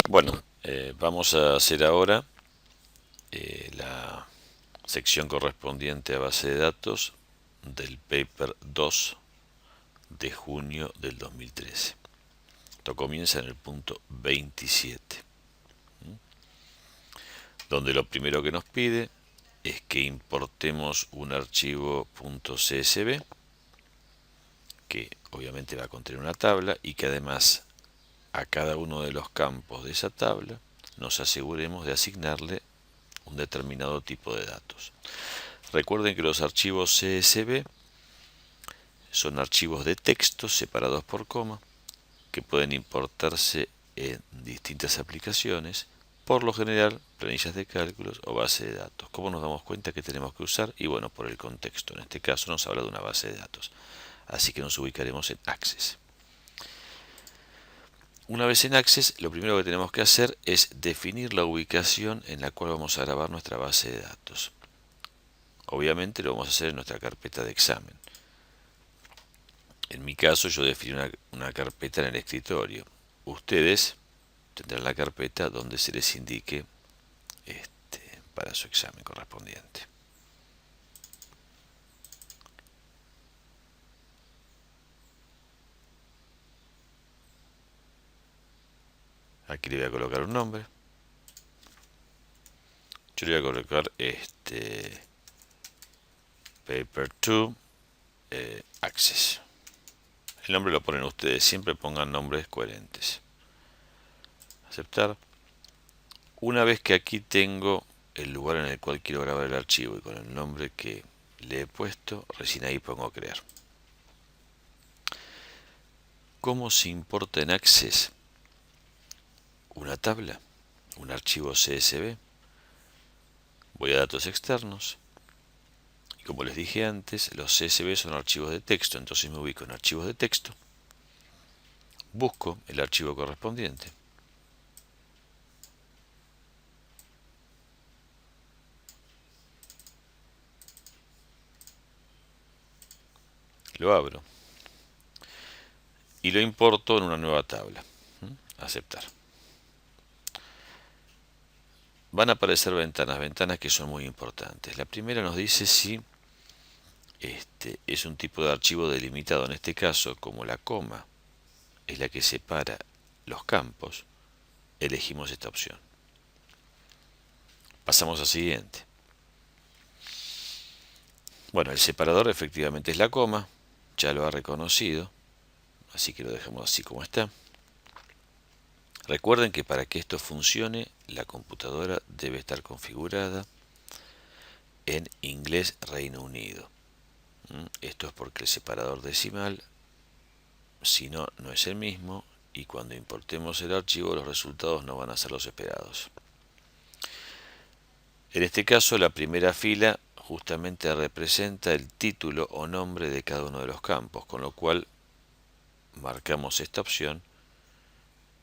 Bueno, vamos a hacer ahora la sección correspondiente a base de datos del paper 2 de junio del 2013. Esto comienza en el punto 27, donde lo primero que nos pide es que importemos un archivo .csv que obviamente va a contener una tabla y que además a cada uno de los campos de esa tabla nos aseguremos de asignarle un determinado tipo de datos. Recuerden que los archivos CSV son archivos de texto separados por coma que pueden importarse en distintas aplicaciones, por lo general planillas de cálculos o base de datos. ¿Cómo nos damos cuenta que tenemos que usar? Y bueno, por el contexto. En este caso nos habla de una base de datos. Así que nos ubicaremos en Access. Una vez en Access, lo primero que tenemos que hacer es definir la ubicación en la cual vamos a grabar nuestra base de datos. Obviamente lo vamos a hacer en nuestra carpeta de examen. En mi caso yo definí una carpeta en el escritorio. Ustedes tendrán la carpeta donde se les indique para su examen correspondiente. Aquí le voy a colocar un nombre. Yo le voy a colocar Paper 2 Access. El nombre lo ponen ustedes, siempre pongan nombres coherentes. Aceptar. Una vez que aquí tengo el lugar en el cual quiero grabar el archivo y con el nombre que le he puesto, recién ahí pongo crear. ¿Cómo se importa en Access una tabla? Un archivo CSV. Voy a datos externos. Y como les dije antes, los CSV son archivos de texto, entonces me ubico en archivos de texto. Busco el archivo correspondiente. Lo abro. Y lo importo en una nueva tabla. Aceptar. Van a aparecer ventanas que son muy importantes. La primera nos dice si es un tipo de archivo delimitado. En este caso, como la coma es la que separa los campos, elegimos esta opción. Pasamos al siguiente. Bueno, el separador efectivamente es la coma, ya lo ha reconocido, así que lo dejamos así como está. Recuerden que para que esto funcione, la computadora debe estar configurada en inglés Reino Unido. Esto es porque el separador decimal, si no, no es el mismo, y cuando importemos el archivo los resultados no van a ser los esperados. En este caso, la primera fila justamente representa el título o nombre de cada uno de los campos, con lo cual marcamos esta opción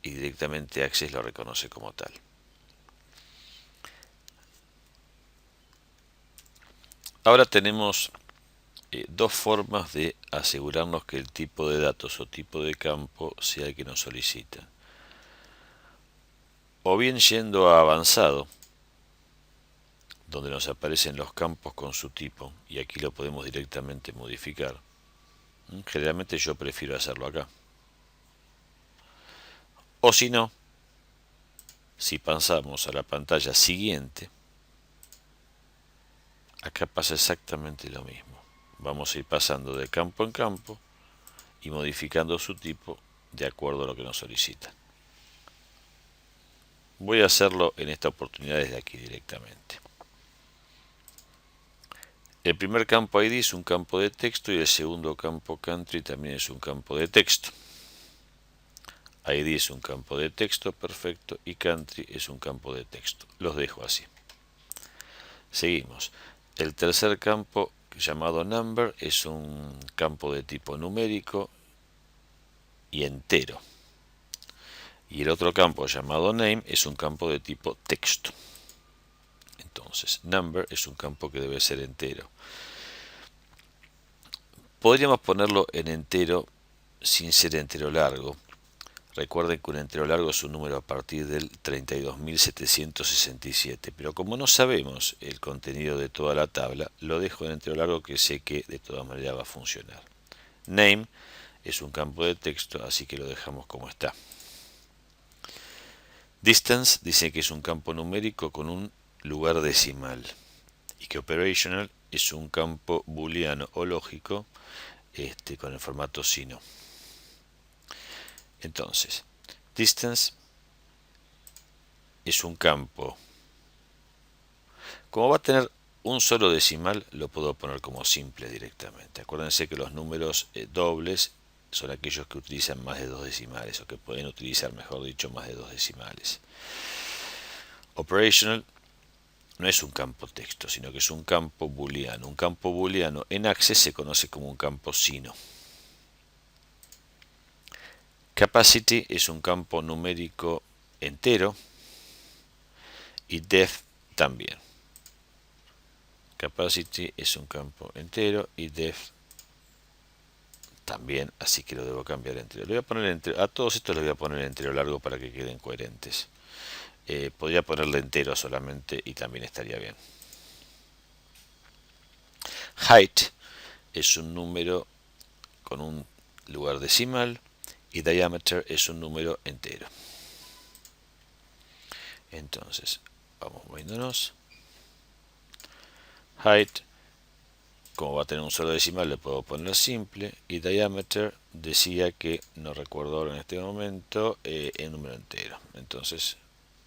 y directamente Access lo reconoce como tal. Ahora tenemos dos formas de asegurarnos que el tipo de datos o tipo de campo sea el que nos solicita. O bien yendo a avanzado, donde nos aparecen los campos con su tipo, y aquí lo podemos directamente modificar. Generalmente yo prefiero hacerlo acá. O si no, si pasamos a la pantalla siguiente, acá pasa exactamente lo mismo. Vamos a ir pasando de campo en campo y modificando su tipo de acuerdo a lo que nos solicita. Voy a hacerlo en esta oportunidad desde aquí directamente. El primer campo ID es un campo de texto y el segundo campo country también es un campo de texto. ID es un campo de texto, perfecto, y country es un campo de texto. Los dejo así. Seguimos. El tercer campo, llamado number, es un campo de tipo numérico y entero. Y el otro campo, llamado name, es un campo de tipo texto. Entonces, number es un campo que debe ser entero. Podríamos ponerlo en entero sin ser entero largo. Recuerden que un entero largo es un número a partir del 32.767, pero como no sabemos el contenido de toda la tabla, lo dejo en entero largo, que sé que de todas maneras va a funcionar. Name es un campo de texto, así que lo dejamos como está. Distance dice que es un campo numérico con un lugar decimal y que operational es un campo booleano o lógico con el formato sino. Entonces, distance es un campo. Como va a tener un solo decimal, lo puedo poner como simple directamente. Acuérdense que los números dobles son aquellos que utilizan más de 2 decimales, o que pueden utilizar, mejor dicho, más de 2 decimales. Operational no es un campo texto, sino que es un campo booleano. Un campo booleano en Access se conoce como un campo sino. Capacity es un campo numérico entero y def también. Capacity es un campo entero y def también, así que lo debo cambiar entero. Lo voy a poner a todos estos les voy a poner entero largo para que queden coherentes. Podría ponerle entero solamente y también estaría bien. Height es un número con un lugar decimal y diameter es un número entero. Entonces, vamos moviéndonos. Height, como va a tener un solo decimal, le puedo poner simple. Y diameter decía que, no recuerdo ahora en este momento, el número entero. Entonces,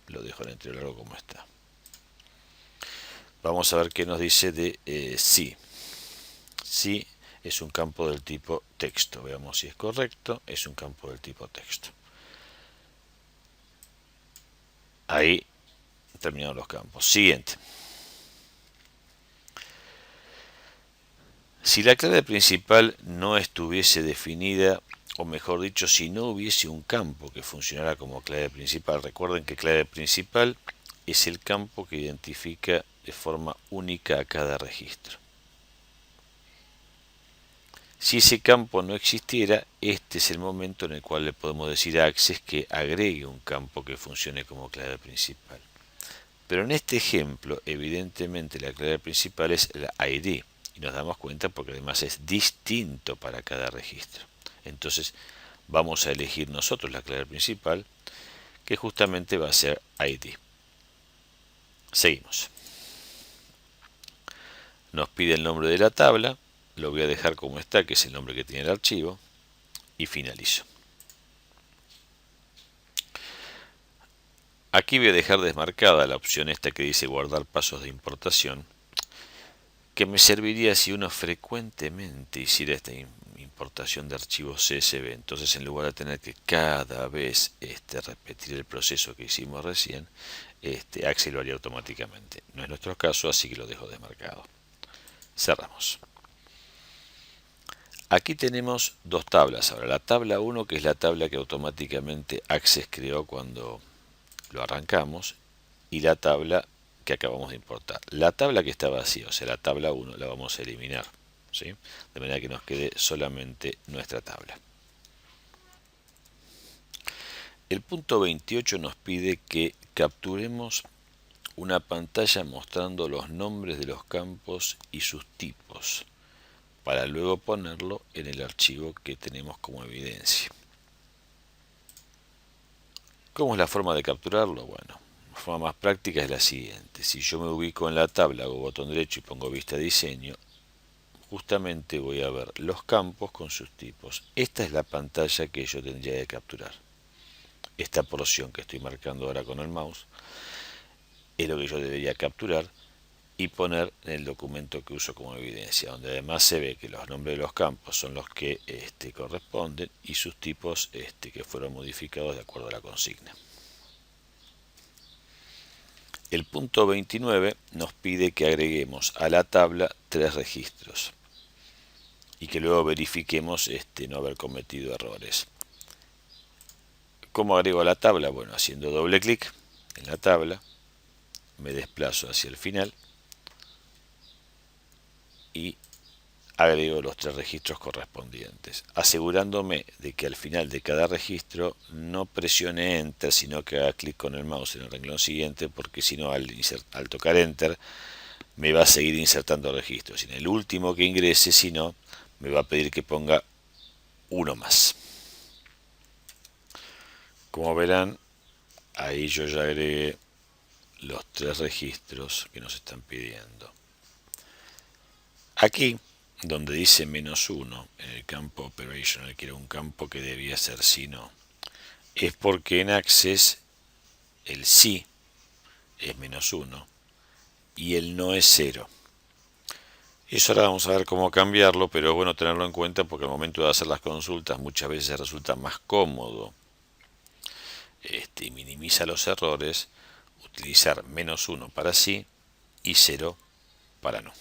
lo dejo en entero largo como está. Vamos a ver qué nos dice de sí. Sí es un campo del tipo texto. Veamos si es correcto. Es un campo del tipo texto. Ahí terminaron los campos. Siguiente. Si la clave principal no estuviese definida, o mejor dicho, si no hubiese un campo que funcionara como clave principal, recuerden que clave principal es el campo que identifica de forma única a cada registro. Si ese campo no existiera, este es el momento en el cual le podemos decir a Access que agregue un campo que funcione como clave principal. Pero en este ejemplo, evidentemente la clave principal es la ID. Y nos damos cuenta porque además es distinto para cada registro. Entonces vamos a elegir nosotros la clave principal, que justamente va a ser ID. Seguimos. Nos pide el nombre de la tabla. Lo voy a dejar como está, que es el nombre que tiene el archivo. Y finalizo. Aquí voy a dejar desmarcada la opción esta que dice guardar pasos de importación, que me serviría si uno frecuentemente hiciera esta importación de archivos CSV. Entonces, en lugar de tener que cada vez repetir el proceso que hicimos recién, Access lo haría automáticamente. No es nuestro caso, así que lo dejo desmarcado. Cerramos. Aquí tenemos dos tablas. Ahora, la tabla 1, que es la tabla que automáticamente Access creó cuando lo arrancamos, y la tabla que acabamos de importar. La tabla que está vacía, o sea, la tabla 1, la vamos a eliminar, ¿sí? De manera que nos quede solamente nuestra tabla. El punto 28 nos pide que capturemos una pantalla mostrando los nombres de los campos y sus tipos, para luego ponerlo en el archivo que tenemos como evidencia. ¿Cómo es la forma de capturarlo? Bueno, la forma más práctica es la siguiente. Si yo me ubico en la tabla, hago botón derecho y pongo vista diseño, justamente voy a ver los campos con sus tipos. Esta es la pantalla que yo tendría que capturar. Esta porción que estoy marcando ahora con el mouse es lo que yo debería capturar y poner en el documento que uso como evidencia, donde además se ve que los nombres de los campos son los que corresponden y sus tipos que fueron modificados de acuerdo a la consigna. El punto 29 nos pide que agreguemos a la tabla 3 registros y que luego verifiquemos no haber cometido errores. ¿Cómo agrego a la tabla? Bueno, haciendo doble clic en la tabla, me desplazo hacia el final y agrego los 3 registros correspondientes, asegurándome de que al final de cada registro no presione Enter, sino que haga clic con el mouse en el renglón siguiente, porque si no, al tocar Enter me va a seguir insertando registros. Y en el último que ingrese, si no, me va a pedir que ponga uno más. Como verán, ahí yo ya agregué los 3 registros que nos están pidiendo. Aquí, donde dice -1 en el campo operational, que era un campo que debía ser si no, es porque en Access el sí es -1 y el no es 0. Eso ahora vamos a ver cómo cambiarlo, pero es bueno tenerlo en cuenta porque al momento de hacer las consultas muchas veces resulta más cómodo y minimiza los errores utilizar -1 para sí y 0 para no.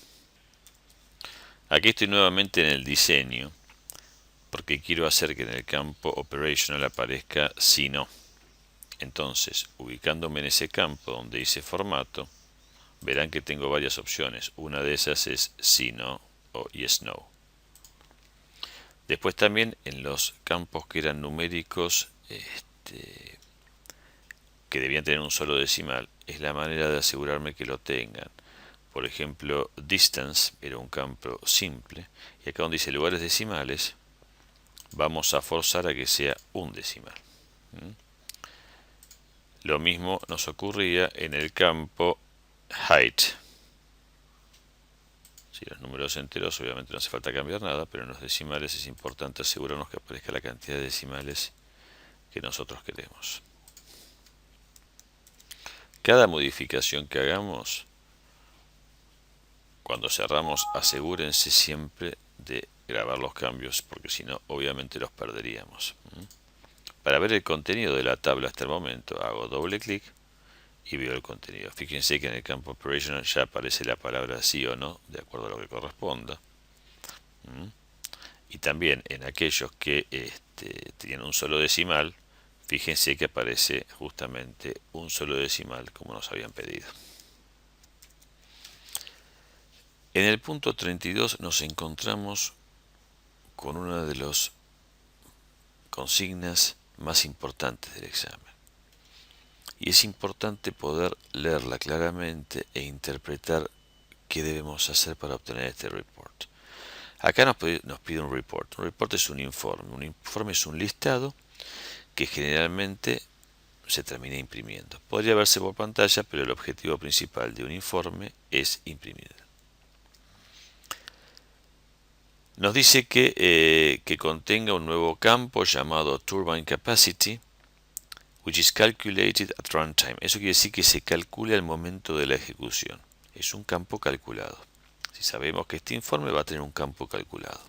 Aquí estoy nuevamente en el diseño porque quiero hacer que en el campo operational aparezca si no. Entonces, ubicándome en ese campo donde dice formato, verán que tengo varias opciones. Una de esas es si no o yes no. Después también en los campos que eran numéricos, que debían tener un solo decimal, es la manera de asegurarme que lo tengan. Por ejemplo, distance era un campo simple, y acá donde dice lugares decimales, vamos a forzar a que sea un decimal. Lo mismo nos ocurría en el campo height. Si los números enteros obviamente no hace falta cambiar nada, pero en los decimales es importante asegurarnos que aparezca la cantidad de decimales que nosotros queremos. Cada modificación que hagamos, cuando cerramos, asegúrense siempre de grabar los cambios, porque si no, obviamente los perderíamos. Para ver el contenido de la tabla hasta el momento, hago doble clic y veo el contenido. Fíjense que en el campo operational ya aparece la palabra sí o no, de acuerdo a lo que corresponda. Y también en aquellos que tienen un solo decimal, fíjense que aparece justamente un solo decimal como nos habían pedido. En el punto 32 nos encontramos con una de las consignas más importantes del examen. Y es importante poder leerla claramente e interpretar qué debemos hacer para obtener este report. Acá nos pide un report. Un report es un informe. Un informe es un listado que generalmente se termina imprimiendo. Podría verse por pantalla, pero el objetivo principal de un informe es imprimir. Nos dice que contenga un nuevo campo llamado Turbine Capacity, which is calculated at runtime. Eso quiere decir que se calcula al momento de la ejecución. Es un campo calculado. Si sabemos que este informe va a tener un campo calculado.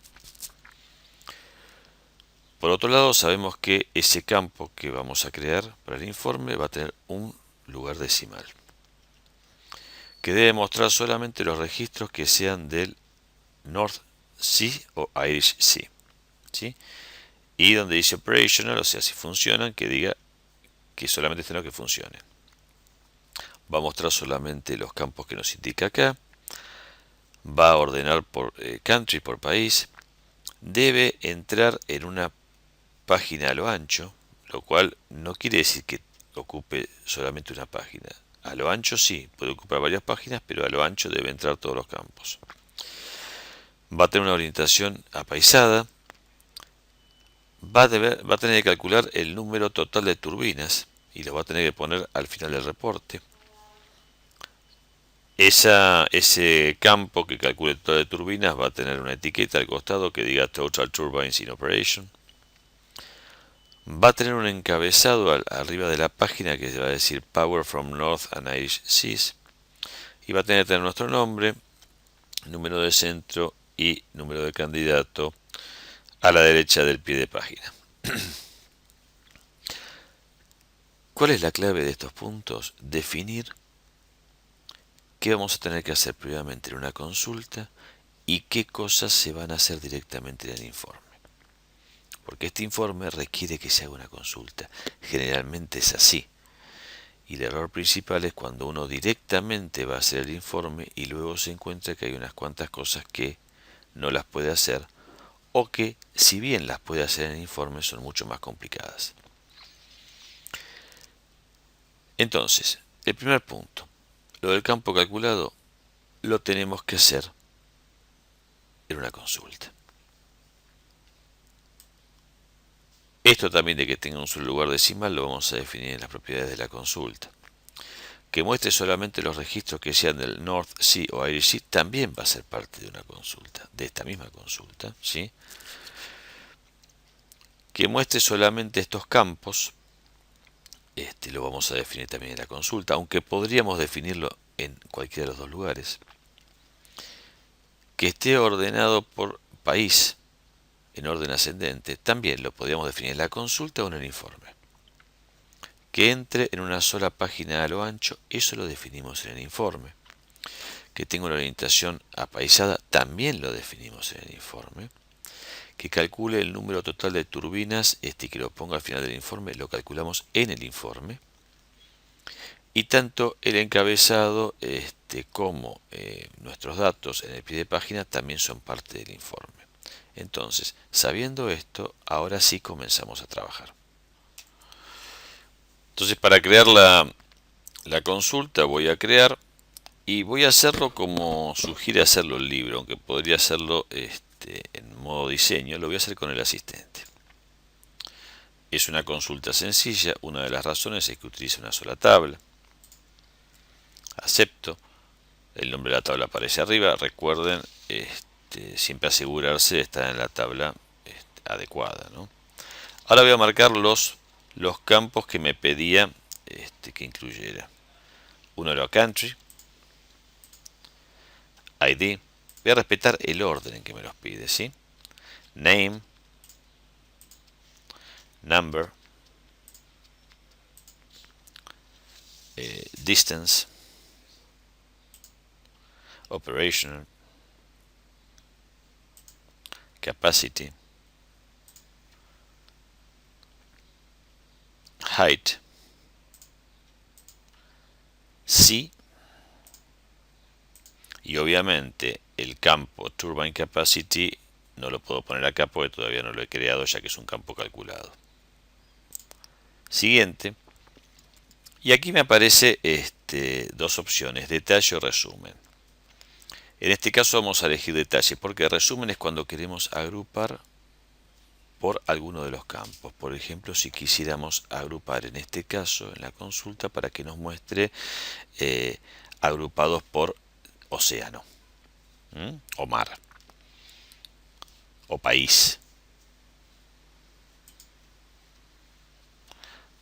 Por otro lado, sabemos que ese campo que vamos a crear para el informe va a tener un lugar decimal, que debe mostrar solamente los registros que sean del North Sea o Irish Sea, ¿sí? Y donde dice operational, o sea, si funcionan, que diga que solamente estén los que funcionen. Va a mostrar solamente los campos que nos indica acá. Va a ordenar por country, por país. Debe entrar en una página a lo ancho, lo cual no quiere decir que ocupe solamente una página. A lo ancho sí, puede ocupar varias páginas, pero a lo ancho debe entrar todos los campos. Va a tener una orientación apaisada. Va a tener que calcular el número total de turbinas y lo va a tener que poner al final del reporte. Ese campo que calcule el total de turbinas va a tener una etiqueta al costado que diga Total Turbines in Operation. Va a tener un encabezado arriba de la página que va a decir Power from North and Irish Seas. Y va a tener nuestro nombre, número de centro y número de candidato a la derecha del pie de página. ¿Cuál es la clave de estos puntos? Definir qué vamos a tener que hacer previamente en una consulta y qué cosas se van a hacer directamente en el informe. Porque este informe requiere que se haga una consulta. Generalmente es así. Y el error principal es cuando uno directamente va a hacer el informe y luego se encuentra que hay unas cuantas cosas que no las puede hacer, o que si bien las puede hacer en el informe son mucho más complicadas. Entonces, el primer punto, lo del campo calculado lo tenemos que hacer en una consulta. Esto también de que tenga un solo lugar decimal lo vamos a definir en las propiedades de la consulta. Que muestre solamente los registros que sean del North Sea o Irish Sea también va a ser parte de una consulta, de esta misma consulta, ¿sí? Que muestre solamente estos campos, lo vamos a definir también en la consulta, aunque podríamos definirlo en cualquiera de los dos lugares. Que esté ordenado por país en orden ascendente, también lo podríamos definir en la consulta o en el informe. Que entre en una sola página a lo ancho, eso lo definimos en el informe. Que tenga una orientación apaisada, también lo definimos en el informe. Que calcule el número total de turbinas, que lo ponga al final del informe, lo calculamos en el informe. Y tanto el encabezado como nuestros datos en el pie de página también son parte del informe. Entonces, sabiendo esto, ahora sí comenzamos a trabajar. Entonces, para crear la consulta voy a crear y voy a hacerlo como sugiere hacerlo el libro, aunque podría hacerlo en modo diseño, lo voy a hacer con el asistente. Es una consulta sencilla, una de las razones es que utiliza una sola tabla. Acepto, el nombre de la tabla aparece arriba, recuerden siempre asegurarse de estar en la tabla adecuada, ¿no? Ahora voy a marcar los campos que me pedía que incluyera. Uno era country, ID, voy a respetar el orden en que me los pide, ¿sí? Name, number, distance, operation, capacity, height, C, y obviamente el campo turbine capacity no lo puedo poner acá porque todavía no lo he creado, ya que es un campo calculado. Siguiente, y aquí me aparece dos opciones, detalle o resumen. En este caso vamos a elegir detalle, porque resumen es cuando queremos agrupar por alguno de los campos. Por ejemplo, si quisiéramos agrupar en este caso en la consulta para que nos muestre agrupados por océano, o mar, o país.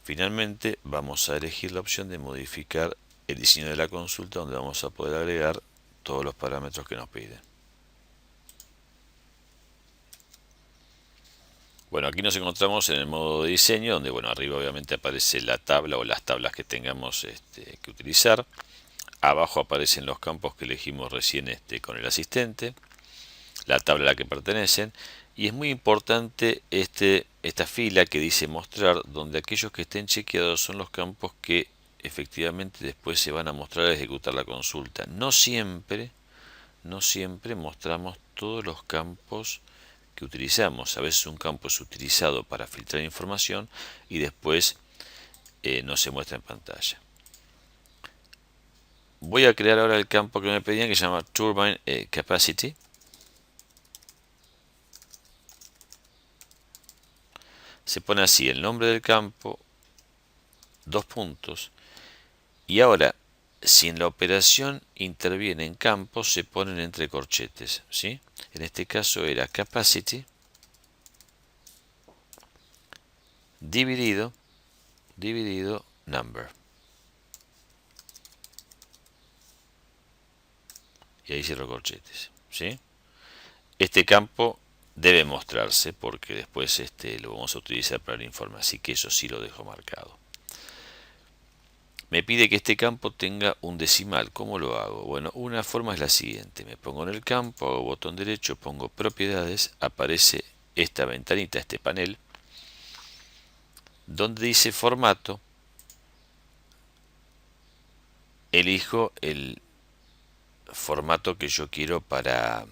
Finalmente vamos a elegir la opción de modificar el diseño de la consulta, donde vamos a poder agregar todos los parámetros que nos pide. Bueno, aquí nos encontramos en el modo de diseño, donde bueno, arriba obviamente aparece la tabla o las tablas que tengamos que utilizar. Abajo aparecen los campos que elegimos recién con el asistente, la tabla a la que pertenecen, y es muy importante esta fila que dice mostrar, donde aquellos que estén chequeados son los campos que efectivamente después se van a mostrar al ejecutar la consulta. No siempre mostramos todos los campos que utilizamos. A veces un campo es utilizado para filtrar información y después no se muestra en pantalla. Voy a crear ahora el campo que me pedían, que se llama Turbine Capacity. Se pone así el nombre del campo, dos puntos, y ahora si en la operación intervienen campos se ponen entre corchetes, ¿sí? En este caso era capacity dividido number, y ahí cierro corchetes, ¿sí? Este campo debe mostrarse porque después lo vamos a utilizar para el informe, así que eso sí lo dejo marcado. Me pide que este campo tenga un decimal. ¿Cómo lo hago? Bueno, una forma es la siguiente. Me pongo en el campo, hago botón derecho, pongo propiedades, aparece esta ventanita, este panel, donde dice formato, elijo el formato que yo quiero para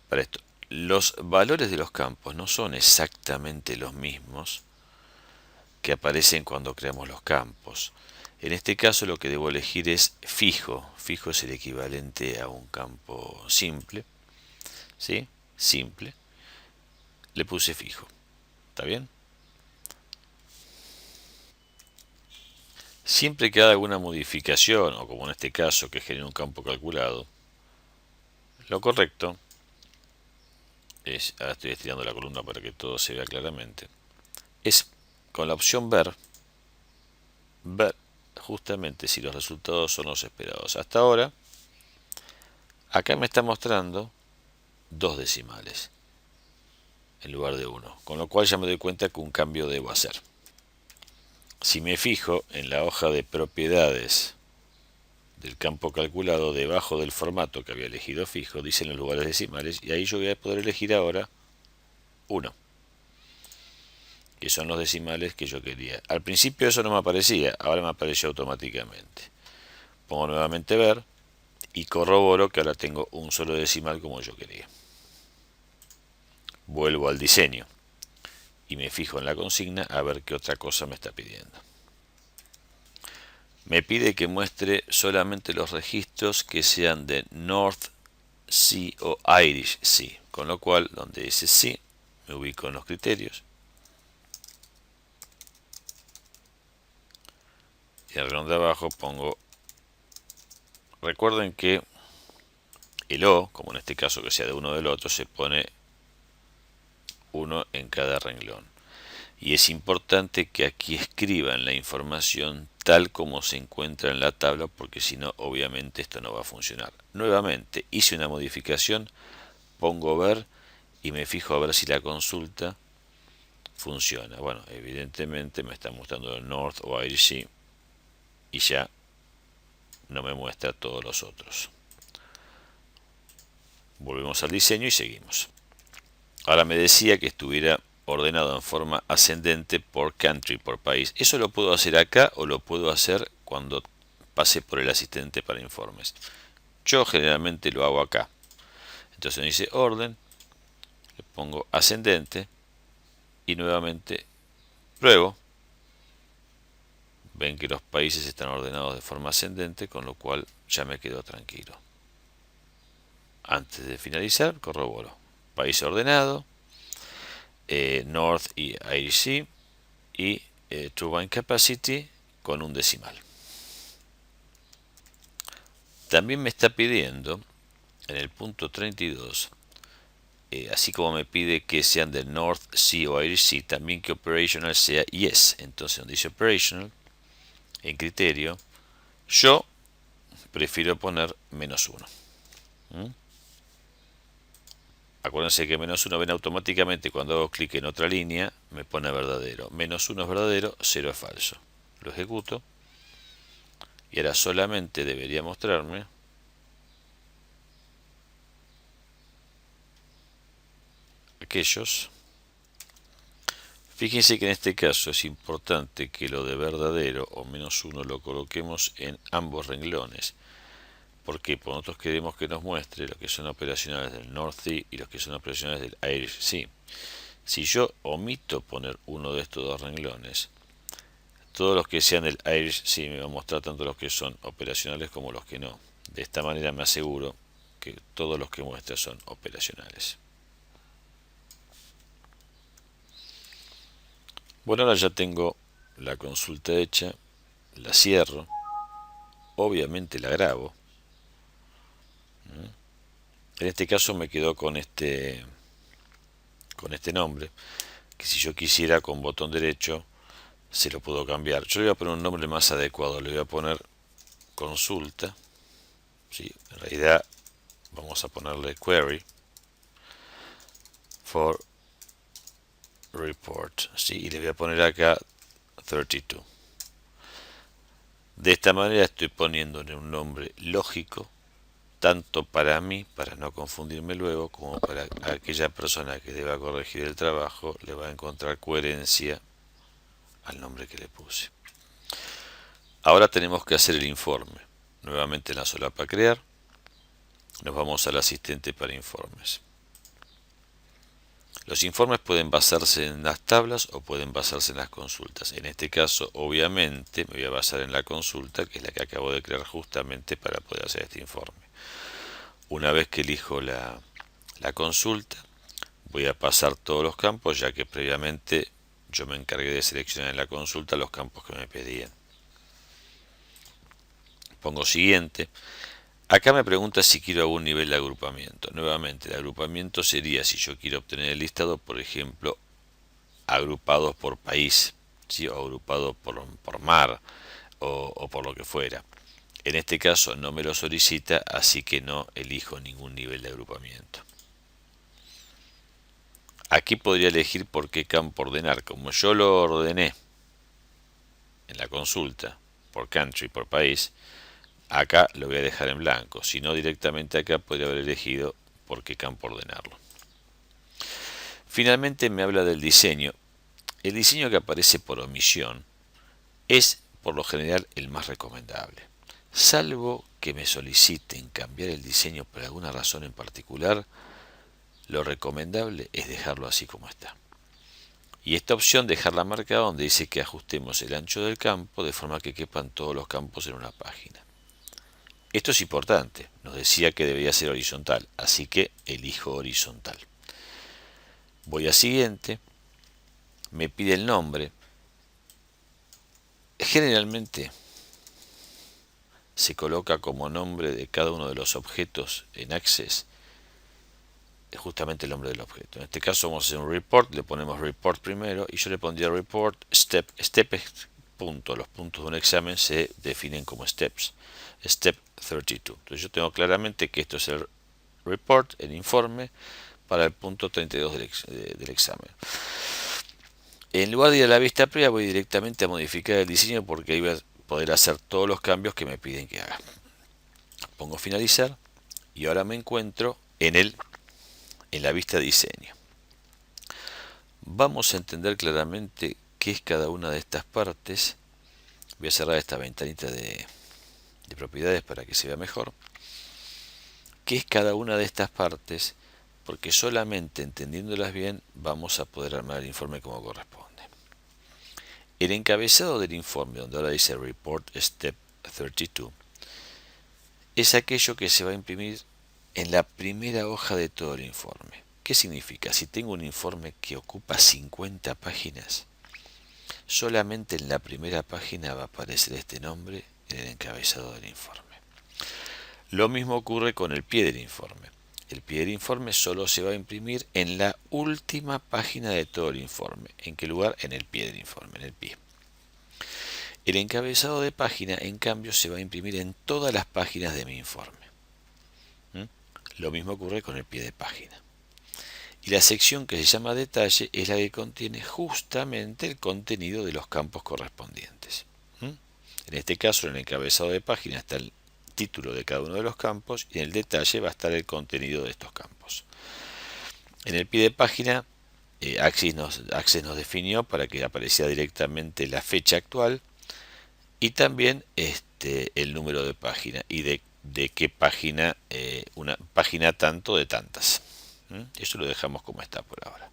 para esto. Los valores de los campos no son exactamente los mismos que aparecen cuando creamos los campos. En este caso lo que debo elegir es fijo. Fijo es el equivalente a un campo simple. ¿Sí? Simple. Le puse fijo. ¿Está bien? Siempre que haga alguna modificación, o como en este caso que genere un campo calculado, lo correcto es, ahora estoy estirando la columna para que todo se vea claramente, es con la opción ver justamente si los resultados son los esperados. Hasta ahora, acá me está mostrando dos decimales en lugar de uno, con lo cual ya me doy cuenta que un cambio debo hacer. Si me fijo en la hoja de propiedades del campo calculado, debajo del formato que había elegido fijo, dicen los lugares decimales, y ahí yo voy a poder elegir ahora 1, que son los decimales que yo quería. Al principio eso no me aparecía, ahora me apareció automáticamente. Pongo nuevamente ver y corroboro que ahora tengo un solo decimal como yo quería. Vuelvo al diseño y me fijo en la consigna a ver qué otra cosa me está pidiendo. Me pide que muestre solamente los registros que sean de North Sea o Irish Sea, con lo cual donde dice Sea me ubico en los criterios y al renglón de abajo pongo, recuerden que el O, como en este caso que sea de uno del otro, se pone uno en cada renglón. Y es importante que aquí escriban la información tal como se encuentra en la tabla, porque si no, obviamente esto no va a funcionar. Nuevamente, hice una modificación, pongo ver y me fijo a ver si la consulta funciona. Bueno, evidentemente me está mostrando el North o Irish Sea y ya no me muestra todos los otros. Volvemos al diseño y seguimos. Ahora me decía que estuviera ordenado en forma ascendente por country, por país. Eso lo puedo hacer acá o lo puedo hacer cuando pase por el asistente para informes. Yo generalmente lo hago acá. Entonces me dice orden, le pongo ascendente y nuevamente pruebo. Ven que los países están ordenados de forma ascendente, con lo cual ya me quedo tranquilo. Antes de finalizar, corroboro. País ordenado, North y Irish Sea y Turbine Capacity con un decimal. También me está pidiendo en el punto 32, así como me pide que sean del North Sea o Irish Sea, también que operational sea yes. Entonces donde dice operational, en criterio, yo prefiero poner -1. Acuérdense que -1 ven automáticamente cuando hago clic en otra línea, me pone verdadero. -1 es verdadero, 0 es falso. Lo ejecuto y ahora solamente debería mostrarme aquellos. Fíjense que en este caso es importante que lo de verdadero o -1 lo coloquemos en ambos renglones. Porque nosotros queremos que nos muestre lo que son operacionales del North Sea y los que son operacionales del Irish Sea. Si yo omito poner uno de estos dos renglones, todos los que sean del Irish Sea me va a mostrar tanto los que son operacionales como los que no. De esta manera me aseguro que todos los que muestra son operacionales. Bueno, ahora ya tengo la consulta hecha, la cierro, obviamente la grabo. En este caso me quedó con este nombre, que si yo quisiera con botón derecho se lo puedo cambiar. Yo le voy a poner un nombre más adecuado, le voy a poner consulta. ¿Sí? En realidad vamos a ponerle query for report, ¿sí? Y le voy a poner acá 32. De esta manera estoy poniéndole un nombre lógico, tanto para mí, para no confundirme luego, como para aquella persona que deba corregir el trabajo, le va a encontrar coherencia al nombre que le puse. Ahora tenemos que hacer el informe. Nuevamente en la solapa crear, nos vamos al asistente para informes. Los informes pueden basarse en las tablas o pueden basarse en las consultas. En este caso, obviamente, me voy a basar en la consulta, que es la que acabo de crear justamente para poder hacer este informe. Una vez que elijo la consulta, voy a pasar todos los campos, ya que previamente yo me encargué de seleccionar en la consulta los campos que me pedían. Pongo siguiente. Acá me pregunta si quiero algún nivel de agrupamiento. Nuevamente, el agrupamiento sería si yo quiero obtener el listado, por ejemplo, agrupados por país, ¿sí? O agrupados por mar o por lo que fuera. En este caso no me lo solicita, así que no elijo ningún nivel de agrupamiento. Aquí podría elegir por qué campo ordenar. Como yo lo ordené en la consulta por country, por país, acá lo voy a dejar en blanco. Si no, directamente acá podría haber elegido por qué campo ordenarlo. Finalmente me habla del diseño. El diseño que aparece por omisión es por lo general el más recomendable. Salvo que me soliciten cambiar el diseño por alguna razón en particular, lo recomendable es dejarlo así como está. Y esta opción dejarla marcada donde dice que ajustemos el ancho del campo de forma que quepan todos los campos en una página. Esto es importante, nos decía que debería ser horizontal, así que elijo horizontal. Voy a siguiente, me pide el nombre. Generalmente se coloca como nombre de cada uno de los objetos en Access justamente el nombre del objeto. En este caso vamos a hacer un report, le ponemos report primero y yo le pondría report step. Step es punto, los puntos de un examen se definen como steps. Step 32. Entonces yo tengo claramente que esto es el report, el informe, para el punto 32 del examen. En lugar de ir a la vista previa voy directamente a modificar el diseño porque ahí voy a poder hacer todos los cambios que me piden que haga. Pongo finalizar y ahora me encuentro en la vista diseño. Vamos a entender claramente qué es cada una de estas partes. Voy a cerrar esta ventanita de propiedades para que se vea mejor. ¿Qué es cada una de estas partes? Porque solamente entendiéndolas bien vamos a poder armar el informe como corresponde. El encabezado del informe, donde ahora dice Report Step 32, es aquello que se va a imprimir en la primera hoja de todo el informe. ¿Qué significa? Si tengo un informe que ocupa 50 páginas, solamente en la primera página va a aparecer este nombre en el encabezado del informe. Lo mismo ocurre con el pie del informe. El pie del informe solo se va a imprimir en la última página de todo el informe. ¿En qué lugar? En el pie del informe, en el pie. El encabezado de página, en cambio, se va a imprimir en todas las páginas de mi informe. Lo mismo ocurre con el pie de página. Y la sección que se llama detalle es la que contiene justamente el contenido de los campos correspondientes. En este caso, en el encabezado de página está el título de cada uno de los campos y en el detalle va a estar el contenido de estos campos. En el pie de página, Access nos definió para que apareciera directamente la fecha actual y también el número de página y de qué página, una página tanto de tantas. Eso lo dejamos como está por ahora.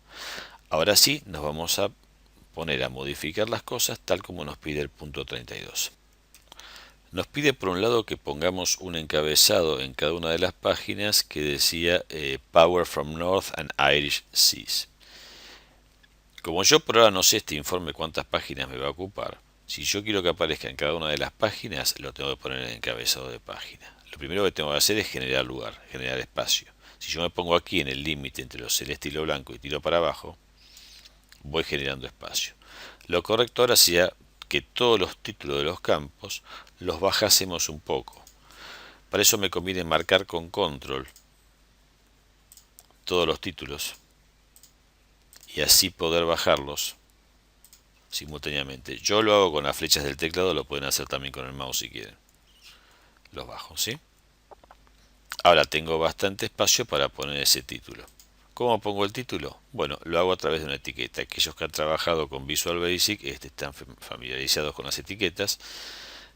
Ahora sí, nos vamos a poner a modificar las cosas tal como nos pide el punto 32. Nos pide por un lado que pongamos un encabezado en cada una de las páginas que decía Power from North and Irish Seas. Como yo por ahora no sé este informe cuántas páginas me va a ocupar, si yo quiero que aparezca en cada una de las páginas, lo tengo que poner en el encabezado de página. Lo primero que tengo que hacer es generar lugar, generar espacio. Si yo me pongo aquí en el límite entre lo celeste y lo blanco y tiro para abajo, voy generando espacio. Lo correcto ahora sería que todos los títulos de los campos los bajásemos un poco. Para eso me conviene marcar con control todos los títulos y así poder bajarlos simultáneamente. Yo lo hago con las flechas del teclado, lo pueden hacer también con el mouse si quieren. Los bajo, ¿sí? Ahora tengo bastante espacio para poner ese título. ¿Cómo pongo el título? Bueno, lo hago a través de una etiqueta. Aquellos que han trabajado con Visual Basic están familiarizados con las etiquetas,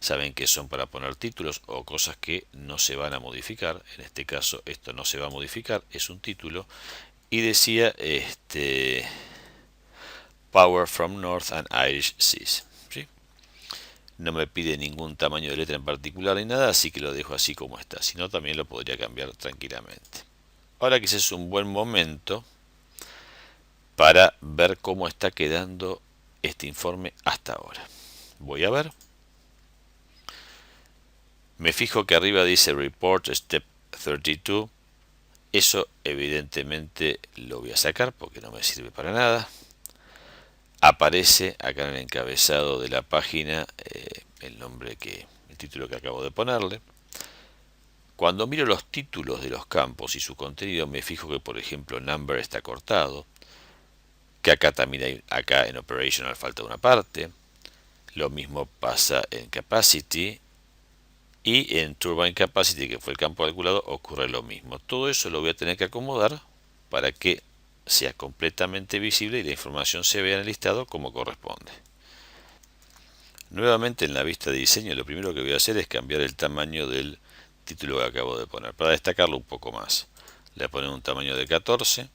saben que son para poner títulos o cosas que no se van a modificar. En este caso esto no se va a modificar, es un título y decía Power from North and Irish Seas. ¿Sí? No me pide ningún tamaño de letra en particular ni nada, así que lo dejo así como está. Si no, también lo podría cambiar tranquilamente. Ahora quizás es un buen momento para ver cómo está quedando este informe hasta ahora. Voy a ver. Me fijo que arriba dice Report Step 32. Eso evidentemente lo voy a sacar porque no me sirve para nada. Aparece acá en el encabezado de la página el título que acabo de ponerle. Cuando miro los títulos de los campos y su contenido, me fijo que, por ejemplo, Number está cortado, que acá también acá en Operational falta una parte. Lo mismo pasa en Capacity y en Turbine Capacity, que fue el campo calculado, ocurre lo mismo. Todo eso lo voy a tener que acomodar para que sea completamente visible y la información se vea en el listado como corresponde. Nuevamente en la vista de diseño lo primero que voy a hacer es cambiar el tamaño del título que acabo de poner para destacarlo un poco más. Le voy a poner un tamaño de 14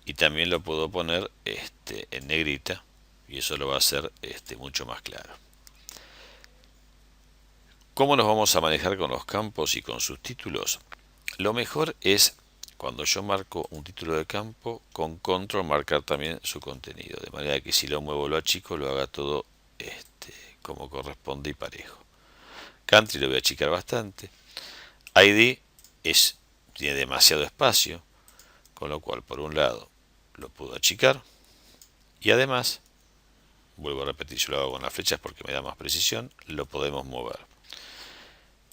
y también lo puedo poner en negrita y eso lo va a hacer mucho más claro. ¿Cómo nos vamos a manejar con los campos y con sus títulos? Lo mejor es cuando yo marco un título de campo, con control marcar también su contenido, de manera que si lo muevo lo achico, lo haga todo como corresponde y parejo. Country lo voy a achicar bastante. ID tiene demasiado espacio, con lo cual por un lado lo puedo achicar y además, vuelvo a repetir, yo lo hago con las flechas porque me da más precisión, lo podemos mover.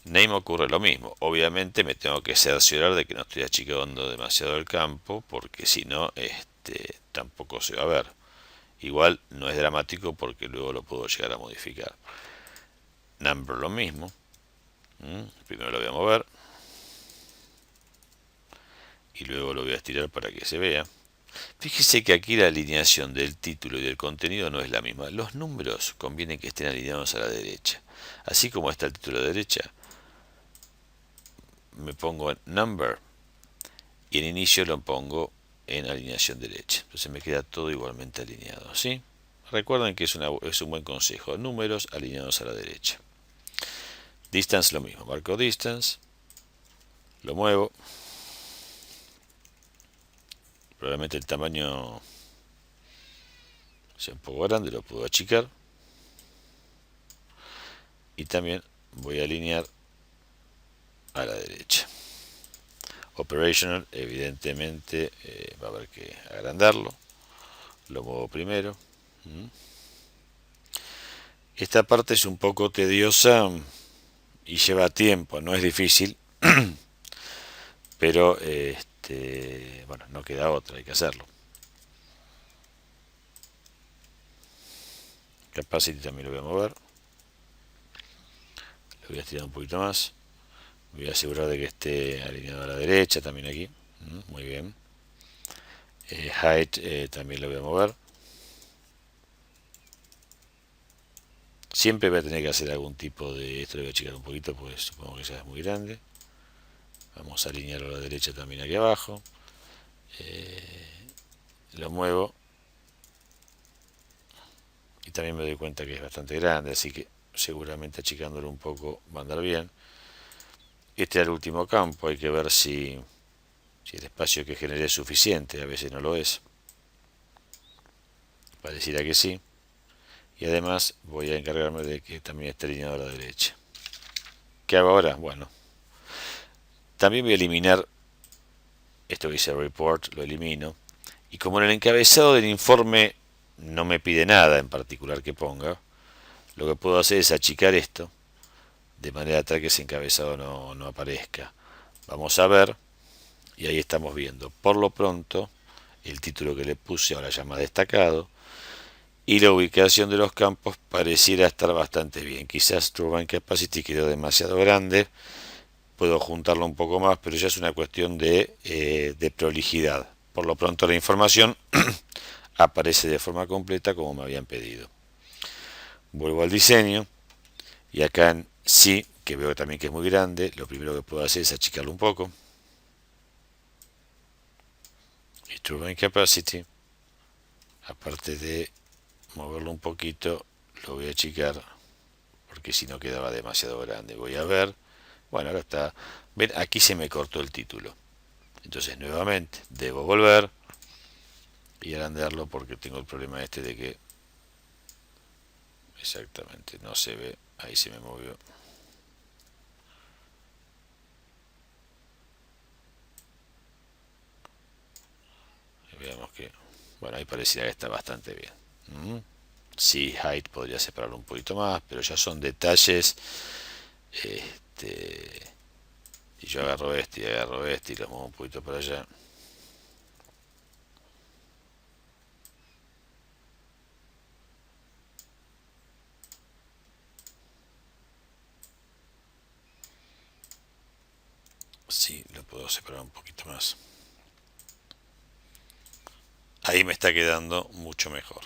Name ocurre lo mismo. Obviamente me tengo que cerciorar de que no estoy achicando demasiado el campo, porque si no, tampoco se va a ver. Igual no es dramático porque luego lo puedo llegar a modificar. Number lo mismo. Primero lo voy a mover. Y luego lo voy a estirar para que se vea. Fíjese que aquí la alineación del título y del contenido no es la misma. Los números conviene que estén alineados a la derecha. Así como está el título a la derecha, me pongo en number y en inicio lo pongo en alineación derecha. Entonces me queda todo igualmente alineado, ¿sí? Recuerden que es un buen consejo. Números alineados a la derecha. Distance lo mismo. Marco distance. Lo muevo. Probablemente el tamaño sea un poco grande. Lo puedo achicar. Y también voy a alinear a la derecha. Operational, evidentemente, va a haber que agrandarlo. Lo muevo primero. Esta parte es un poco tediosa y lleva tiempo, no es difícil, pero bueno, no queda otra, hay que hacerlo. Capacity también lo voy a mover. Lo voy a estirar un poquito más. Voy a asegurar de que esté alineado a la derecha también aquí. Muy bien. Height también lo voy a mover. Siempre voy a tener que hacer algún tipo de... Esto lo voy a achicar un poquito, pues supongo que ya es muy grande. Vamos a alinearlo a la derecha también aquí abajo. Lo muevo. Y también me doy cuenta que es bastante grande, así que seguramente achicándolo un poco va a andar bien. Este es el último campo, hay que ver si el espacio que generé es suficiente, a veces no lo es. Pareciera que sí. Y además voy a encargarme de que también esté alineado a la derecha. ¿Qué hago ahora? Bueno, también voy a eliminar esto que dice report, lo elimino. Y como en el encabezado del informe no me pide nada en particular que ponga, lo que puedo hacer es achicar esto de manera tal que ese encabezado no aparezca. Vamos a ver, y ahí estamos viendo. Por lo pronto, el título que le puse ahora ya más destacado, y la ubicación de los campos pareciera estar bastante bien. Quizás Turbine Capacity quedó demasiado grande, puedo juntarlo un poco más, pero ya es una cuestión de prolijidad. Por lo pronto la información aparece de forma completa como me habían pedido. Vuelvo al diseño y acá en sí, que veo también que es muy grande, lo primero que puedo hacer es achicarlo un poco. turbine capacity, aparte de moverlo un poquito, lo voy a achicar porque si no quedaba demasiado grande. Voy a ver, bueno, ahora está, ven, aquí se me cortó el título, entonces nuevamente debo volver y agrandarlo porque tengo el problema este de que exactamente no se ve, ahí se me movió. Veamos que, bueno, ahí pareciera que está bastante bien. Sí, height podría separarlo un poquito más, pero ya son detalles. Y yo agarro este y agarro este y lo muevo un poquito para allá. Sí, lo puedo separar un poquito más. Ahí me está quedando mucho mejor.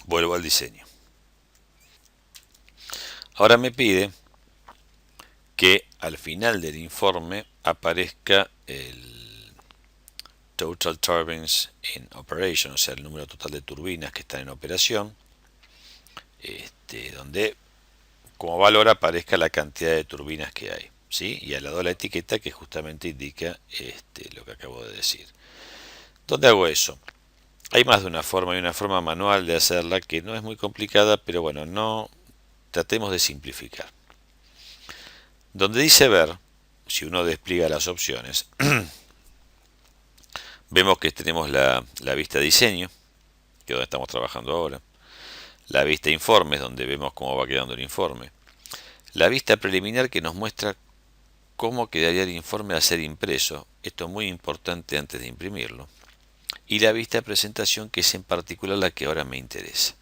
Vuelvo al diseño. Ahora me pide que al final del informe aparezca el Total Turbines in Operation, o sea, el número total de turbinas que están en operación, donde como valor aparezca la cantidad de turbinas que hay, ¿sí? Y al lado la etiqueta que justamente indica lo que acabo de decir. ¿Dónde hago eso? Hay más de una forma, hay una forma manual de hacerla que no es muy complicada, pero bueno, no tratemos de simplificar. Donde dice ver, si uno despliega las opciones, vemos que tenemos la vista diseño, que es donde estamos trabajando ahora, la vista informes, donde vemos cómo va quedando el informe, la vista preliminar que nos muestra cómo quedaría el informe al ser impreso, esto es muy importante antes de imprimirlo, y la vista de presentación que es en particular la que ahora me interesa.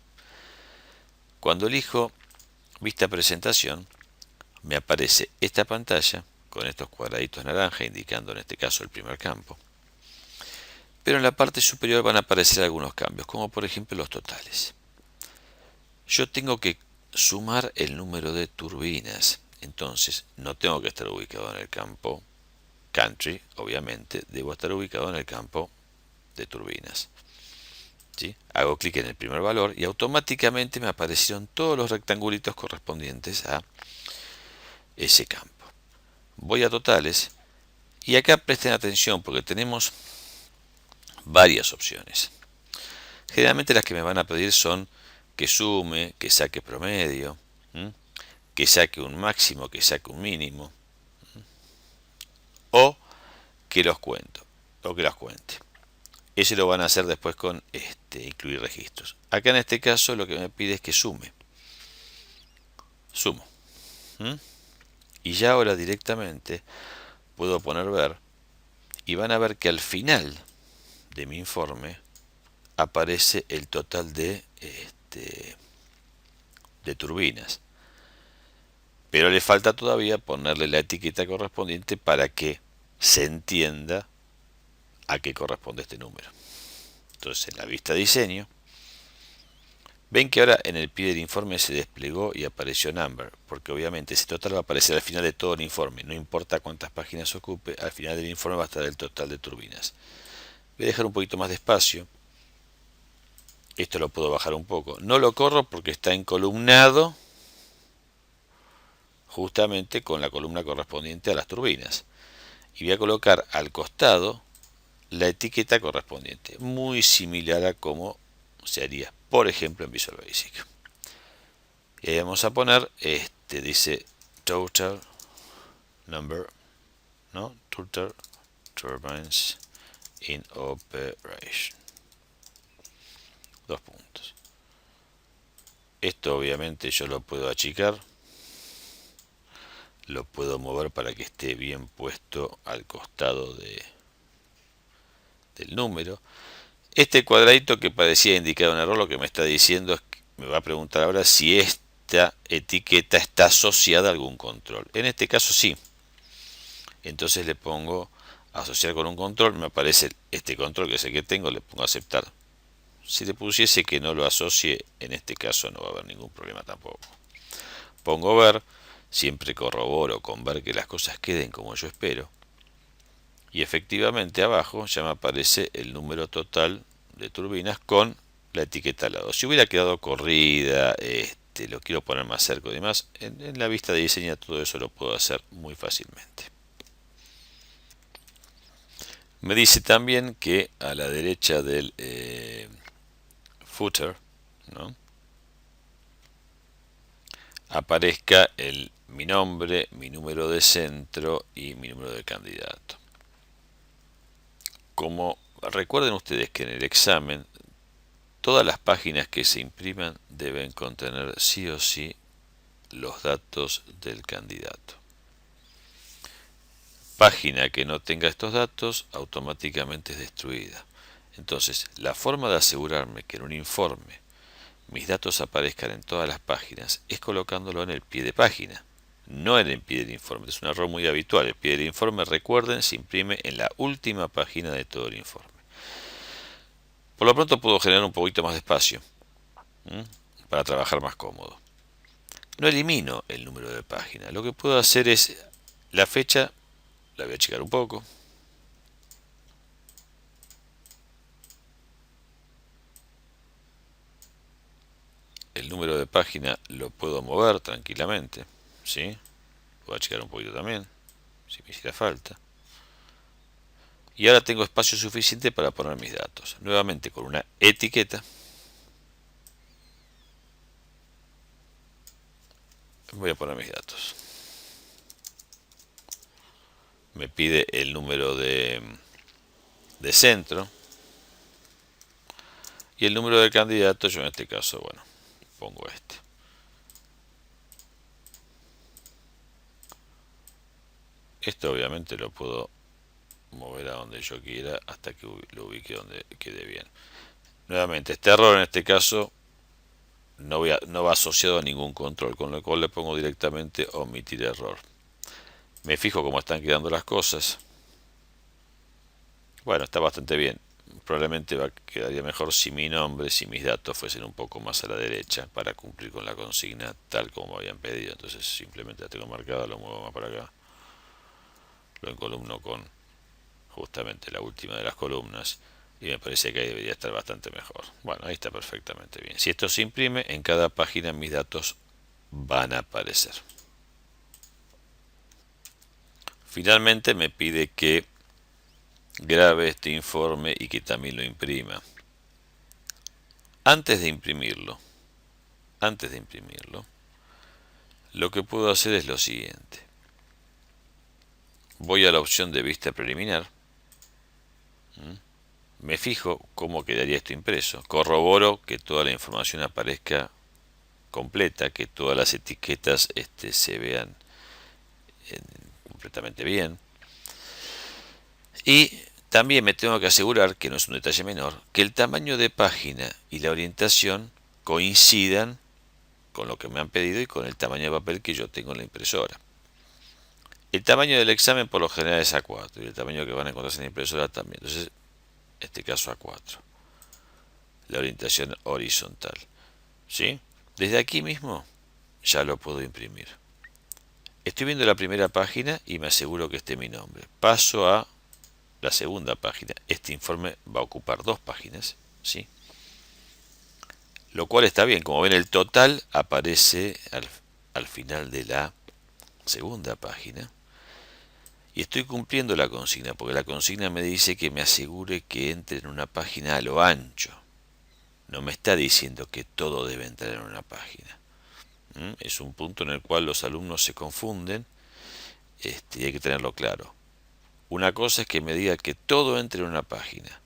Cuando elijo vista presentación, me aparece esta pantalla con estos cuadraditos naranja indicando en este caso el primer campo, pero en la parte superior van a aparecer algunos cambios, como por ejemplo los totales. Yo tengo que sumar el número de turbinas, entonces no tengo que estar ubicado en el campo country, obviamente, debo estar ubicado en el campo de turbinas. ¿Sí? Hago clic en el primer valor y automáticamente me aparecieron todos los rectangulitos correspondientes a ese campo. Voy a totales y acá presten atención porque tenemos varias opciones. Generalmente las que me van a pedir son que sume, que saque promedio, que saque un máximo, que saque un mínimo, o que los cuento, o que los cuente. Ese lo van a hacer después con incluir registros. Acá en este caso lo que me pide es que sume. Sumo. Y ya ahora directamente puedo poner ver y van a ver que al final de mi informe aparece el total de turbinas. Pero le falta todavía ponerle la etiqueta correspondiente para que se entienda a qué corresponde este número. Entonces en la vista diseño, ven que ahora en el pie del informe se desplegó y apareció number, porque obviamente ese total va a aparecer al final de todo el informe, no importa cuántas páginas ocupe, al final del informe va a estar el total de turbinas. Voy a dejar un poquito más de espacio, esto lo puedo bajar un poco, no lo corro porque está encolumnado justamente con la columna correspondiente a las turbinas, y voy a colocar al costado la etiqueta correspondiente, muy similar a como se haría, por ejemplo, en Visual Basic. Y ahí vamos a poner, dice total number, ¿no? Total turbines in operation. Dos puntos. Esto obviamente yo lo puedo achicar, lo puedo mover para que esté bien puesto al costado del número. Este cuadradito que parecía indicar un error, lo que me está diciendo es que me va a preguntar ahora si esta etiqueta está asociada a algún control. En este caso sí. Entonces le pongo asociar con un control, me aparece este control que es el que tengo, le pongo aceptar. Si le pusiese que no lo asocie, en este caso no va a haber ningún problema tampoco. Pongo ver, siempre corroboro con ver que las cosas queden como yo espero. Y efectivamente abajo ya me aparece el número total de turbinas con la etiqueta al lado. Si hubiera quedado corrida, lo quiero poner más cerca y demás, en la vista de diseño todo eso lo puedo hacer muy fácilmente. Me dice también que a la derecha del footer, ¿no?, aparezca mi nombre, mi número de centro y mi número de candidato. Como recuerden ustedes que en el examen todas las páginas que se impriman deben contener sí o sí los datos del candidato. Página que no tenga estos datos automáticamente es destruida. Entonces, la forma de asegurarme que en un informe mis datos aparezcan en todas las páginas es colocándolo en el pie de página, no en el pie del informe. Es un error muy habitual. El pie del informe, recuerden, se imprime en la última página de todo el informe. Por lo pronto puedo generar un poquito más de espacio para trabajar más cómodo. No elimino el número de página. Lo que puedo hacer es la fecha, la voy a achicar un poco. El número de página lo puedo mover tranquilamente, ¿sí? Puedo achicar un poquito también, si me hiciera falta. Y ahora tengo espacio suficiente para poner mis datos. Nuevamente con una etiqueta voy a poner mis datos. Me pide el número de centro y el número de candidato. Yo en este caso, bueno, pongo este. Esto obviamente lo puedo mover a donde yo quiera hasta que lo ubique donde quede bien. Nuevamente, este error en este caso no va asociado a ningún control, con lo cual le pongo directamente omitir error. Me fijo cómo están quedando las cosas. Bueno, está bastante bien. Probablemente quedaría mejor si mi nombre, si mis datos fuesen un poco más a la derecha para cumplir con la consigna tal como me habían pedido. Entonces simplemente la tengo marcada, lo muevo más para acá. Lo encolumno con justamente la última de las columnas y me parece que ahí debería estar bastante mejor. Bueno, ahí está perfectamente bien. Si esto se imprime, en cada página mis datos van a aparecer. Finalmente me pide que grabe este informe y que también lo imprima. Antes de imprimirlo, lo que puedo hacer es lo siguiente. Voy a la opción de vista preliminar. Me fijo cómo quedaría esto impreso. Corroboro que toda la información aparezca completa, que todas las etiquetas se vean completamente bien. Y también me tengo que asegurar, que no es un detalle menor, que el tamaño de página y la orientación coincidan con lo que me han pedido y con el tamaño de papel que yo tengo en la impresora. El tamaño del examen por lo general es A4 y el tamaño que van a encontrar en la impresora también. Entonces, en este caso A4. La orientación horizontal. ¿Sí? Desde aquí mismo ya lo puedo imprimir. Estoy viendo la primera página y me aseguro que esté mi nombre. Paso a la segunda página. Este informe va a ocupar 2 páginas, ¿sí? Lo cual está bien. Como ven, el total aparece al final de la segunda página. Y estoy cumpliendo la consigna, porque la consigna me dice que me asegure que entre en una página a lo ancho. No me está diciendo que todo debe entrar en una página. Es un punto en el cual los alumnos se confunden, y hay que tenerlo claro. Una cosa es que me diga que todo entre en una página,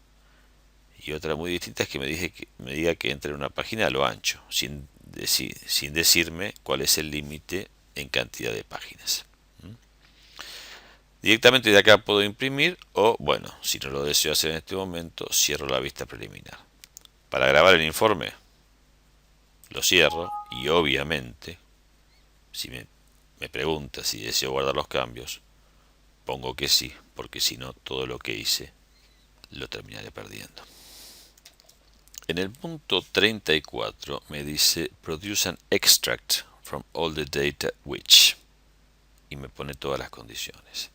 y otra muy distinta es que me diga que entre en una página a lo ancho, sin decirme cuál es el límite en cantidad de páginas. Directamente de acá puedo imprimir o, bueno, si no lo deseo hacer en este momento, cierro la vista preliminar. Para grabar el informe, lo cierro y obviamente, si me pregunta si deseo guardar los cambios, pongo que sí, porque si no, todo lo que hice lo terminaré perdiendo. En el punto 34 me dice Produce an extract from all the data which, y me pone todas las condiciones.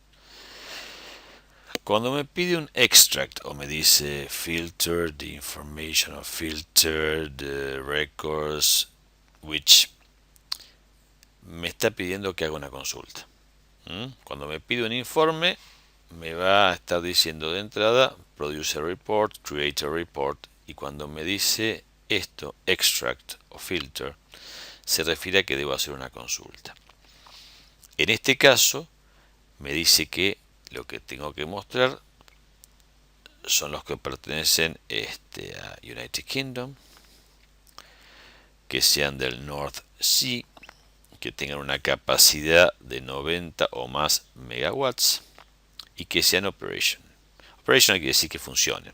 Cuando me pide un extract o me dice filter the information of filtered records, which me está pidiendo que haga una consulta. Cuando me pide un informe, me va a estar diciendo de entrada produce a report, create a report, y cuando me dice esto, extract o filter, se refiere a que debo hacer una consulta. En este caso, me dice que lo que tengo que mostrar son los que pertenecen a United Kingdom, que sean del North Sea, que tengan una capacidad de 90 o más megawatts y que sean operation. Operational quiere decir que funcionen.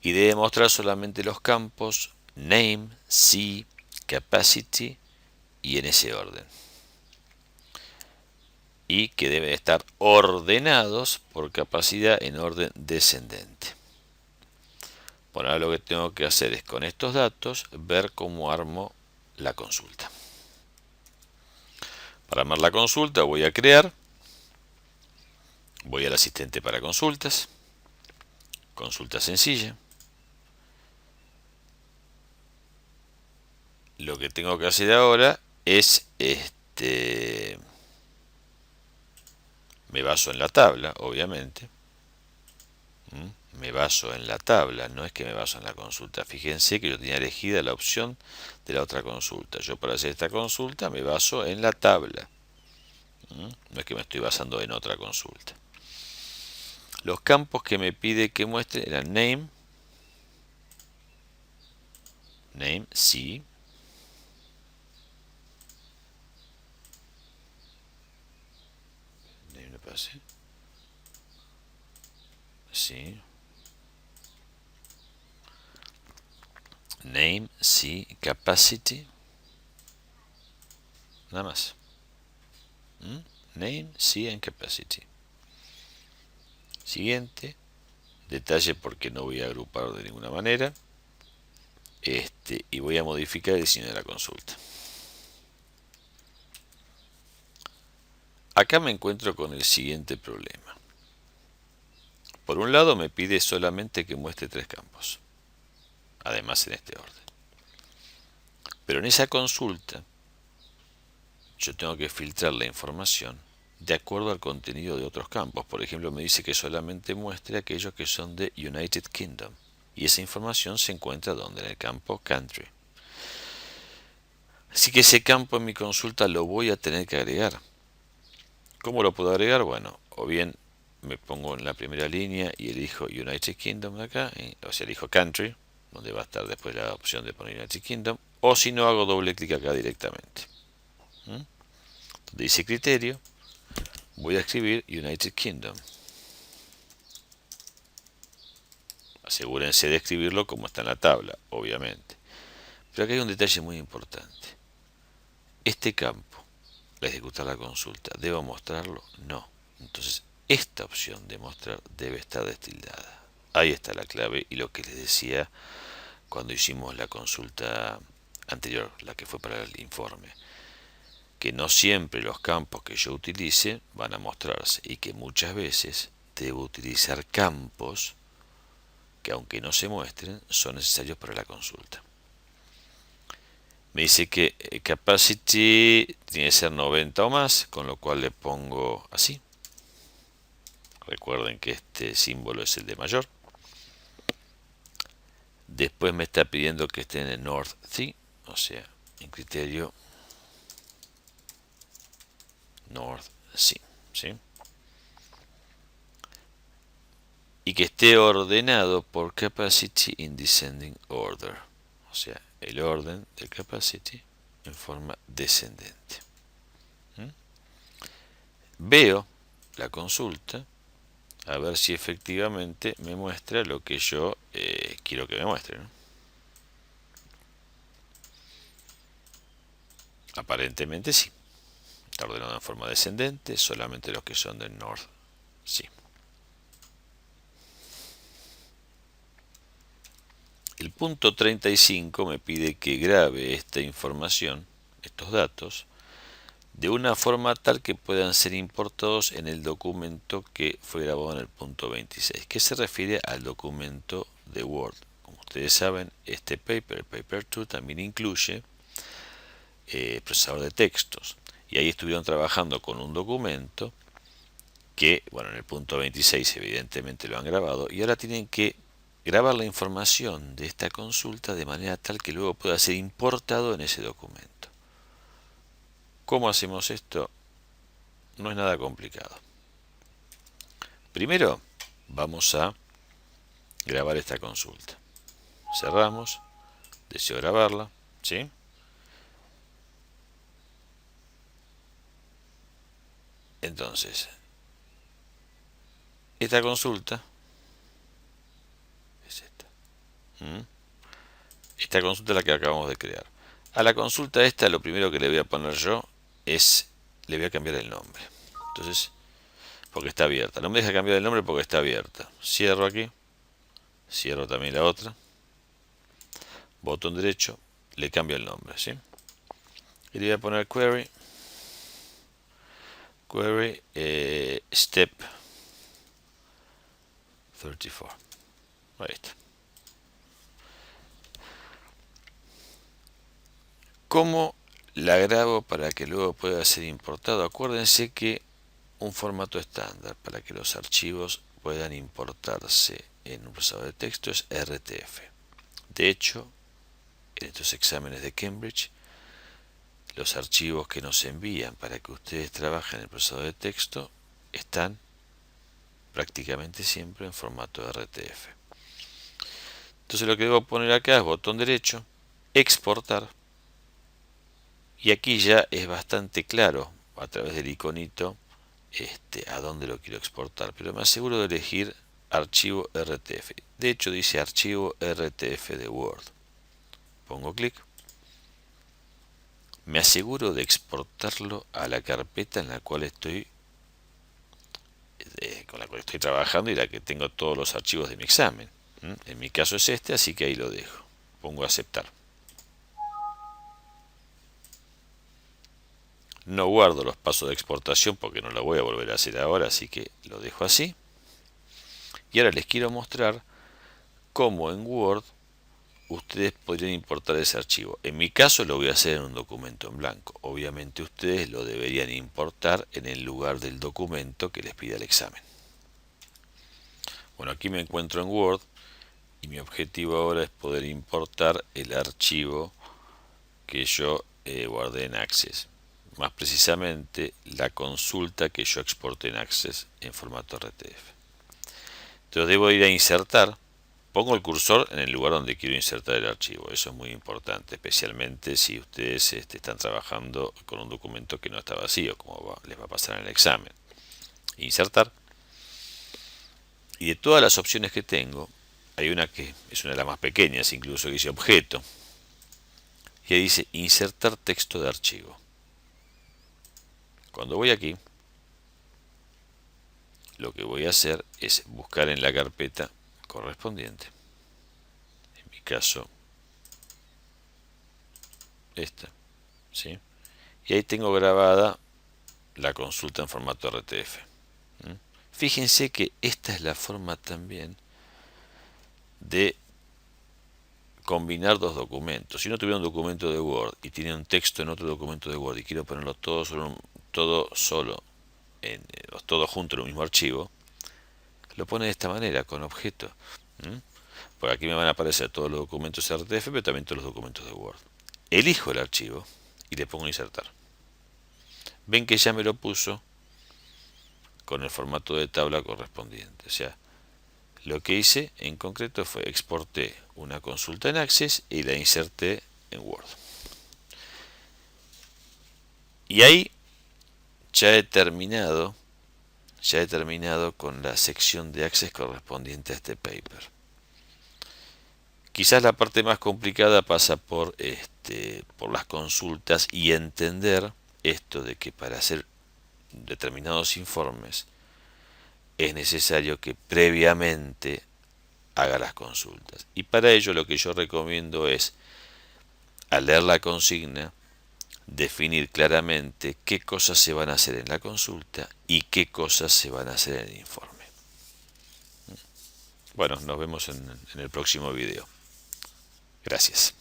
Y debe mostrar solamente los campos name, sea, capacity y en ese orden. Y que deben estar ordenados por capacidad en orden descendente. Bueno, ahora lo que tengo que hacer es con estos datos ver cómo armo la consulta. Para armar la consulta voy a crear, voy al asistente para consultas, consulta sencilla. Lo que tengo que hacer ahora es me baso en la tabla, obviamente. Me baso en la tabla, no es que me baso en la consulta. Fíjense que yo tenía elegida la opción de la otra consulta. Yo para hacer esta consulta me baso en la tabla. No es que me estoy basando en otra consulta. Los campos que me pide que muestre eran name, sí, sí, name, sí, capacity, nada más. Name, sí, and capacity. Siguiente, detalle porque no voy a agrupar de ninguna manera. Y voy a modificar el diseño de la consulta. Acá me encuentro con el siguiente problema. Por un lado me pide solamente que muestre 3 campos, además en este orden. Pero en esa consulta yo tengo que filtrar la información de acuerdo al contenido de otros campos. Por ejemplo, me dice que solamente muestre aquellos que son de United Kingdom. Y esa información se encuentra ¿dónde? En el campo Country. Así que ese campo en mi consulta lo voy a tener que agregar. ¿Cómo lo puedo agregar? Bueno, o bien me pongo en la primera línea y elijo United Kingdom de acá, o sea, elijo Country, donde va a estar después la opción de poner United Kingdom, o si no hago doble clic acá directamente. Donde dice criterio, voy a escribir United Kingdom. Asegúrense de escribirlo como está en la tabla, obviamente. Pero acá hay un detalle muy importante. Este campo, al ejecutar la consulta, ¿debo mostrarlo? No. Entonces, esta opción de mostrar debe estar destildada. Ahí está la clave y lo que les decía cuando hicimos la consulta anterior, la que fue para el informe. Que no siempre los campos que yo utilice van a mostrarse y que muchas veces debo utilizar campos que aunque no se muestren son necesarios para la consulta. Me dice que capacity tiene que ser 90 o más, con lo cual le pongo así. Recuerden que este símbolo es el de mayor. Después me está pidiendo que esté en el North Sea, o sea, en criterio North Sea, ¿sí? Y que esté ordenado por capacity in descending order, o sea, el orden de capacity en forma descendente. Veo la consulta a ver si efectivamente me muestra lo que yo quiero que me muestre, ¿no? Aparentemente sí. Está ordenado en forma descendente, solamente los que son del North Sea. El punto 35 me pide que grabe esta información, estos datos, de una forma tal que puedan ser importados en el documento que fue grabado en el punto 26, que se refiere al documento de Word. Como ustedes saben, este paper, el paper 2, también incluye procesador de textos, y ahí estuvieron trabajando con un documento que, bueno, en el punto 26 evidentemente lo han grabado, y ahora tienen que grabar la información de esta consulta de manera tal que luego pueda ser importado en ese documento. ¿Cómo hacemos esto? No es nada complicado. Primero vamos a grabar esta consulta. Cerramos, deseo grabarla, ¿sí? Entonces, esta consulta es esta. Esta consulta es la que acabamos de crear. A la consulta esta lo primero que le voy a poner yo es, le voy a cambiar el nombre. Entonces, porque está abierta. No me deja cambiar el nombre porque está abierta. Cierro aquí. Cierro también la otra. Botón derecho. Le cambio el nombre, ¿sí? Y le voy a poner query. Query step 34. Ahí está. ¿Cómo la grabo para que luego pueda ser importado? Acuérdense que un formato estándar para que los archivos puedan importarse en un procesador de texto es RTF. De hecho, en estos exámenes de Cambridge, los archivos que nos envían para que ustedes trabajen en el procesador de texto están prácticamente siempre en formato RTF. Entonces lo que debo poner acá es botón derecho, exportar, y aquí ya es bastante claro a través del iconito a dónde lo quiero exportar, pero me aseguro de elegir archivo RTF. De hecho dice archivo RTF de Word. Pongo clic. Me aseguro de exportarlo a la carpeta en la cual estoy con la cual estoy trabajando y la que tengo todos los archivos de mi examen. En mi caso es este, así que ahí lo dejo. Pongo aceptar. No guardo los pasos de exportación porque no lo voy a volver a hacer ahora, así que lo dejo así. Y ahora les quiero mostrar cómo en Word ustedes podrían importar ese archivo. En mi caso lo voy a hacer en un documento en blanco. Obviamente ustedes lo deberían importar en el lugar del documento que les pida el examen. Bueno, aquí me encuentro en Word y mi objetivo ahora es poder importar el archivo que yo guardé en Access. Más precisamente la consulta que yo exporté en Access en formato RTF. Entonces debo ir a insertar. Pongo el cursor en el lugar donde quiero insertar el archivo. Eso es muy importante, especialmente si ustedes están trabajando con un documento que no está vacío, como les va a pasar en el examen. Insertar. Y de todas las opciones que tengo, hay una que es una de las más pequeñas, incluso, que dice objeto. Y ahí dice insertar texto de archivo. Cuando voy aquí, lo que voy a hacer es buscar en la carpeta correspondiente. En mi caso, esta, ¿sí? Y ahí tengo grabada la consulta en formato RTF. Fíjense que esta es la forma también de combinar dos documentos. Si uno tuviera un documento de Word y tiene un texto en otro documento de Word y quiero ponerlo todo junto en un mismo archivo, lo pone de esta manera, con objeto. Por aquí me van a aparecer todos los documentos RTF, pero también todos los documentos de Word. Elijo el archivo y le pongo insertar. Ven que ya me lo puso con el formato de tabla correspondiente. O sea, lo que hice en concreto fue exporté una consulta en Access y la inserté en Word. Y ahí ya he terminado con la sección de Access correspondiente a este paper. Quizás la parte más complicada pasa por las consultas y entender esto de que para hacer determinados informes es necesario que previamente haga las consultas. Y para ello lo que yo recomiendo es, al leer la consigna, definir claramente qué cosas se van a hacer en la consulta y qué cosas se van a hacer en el informe. Bueno, nos vemos en el próximo video. Gracias.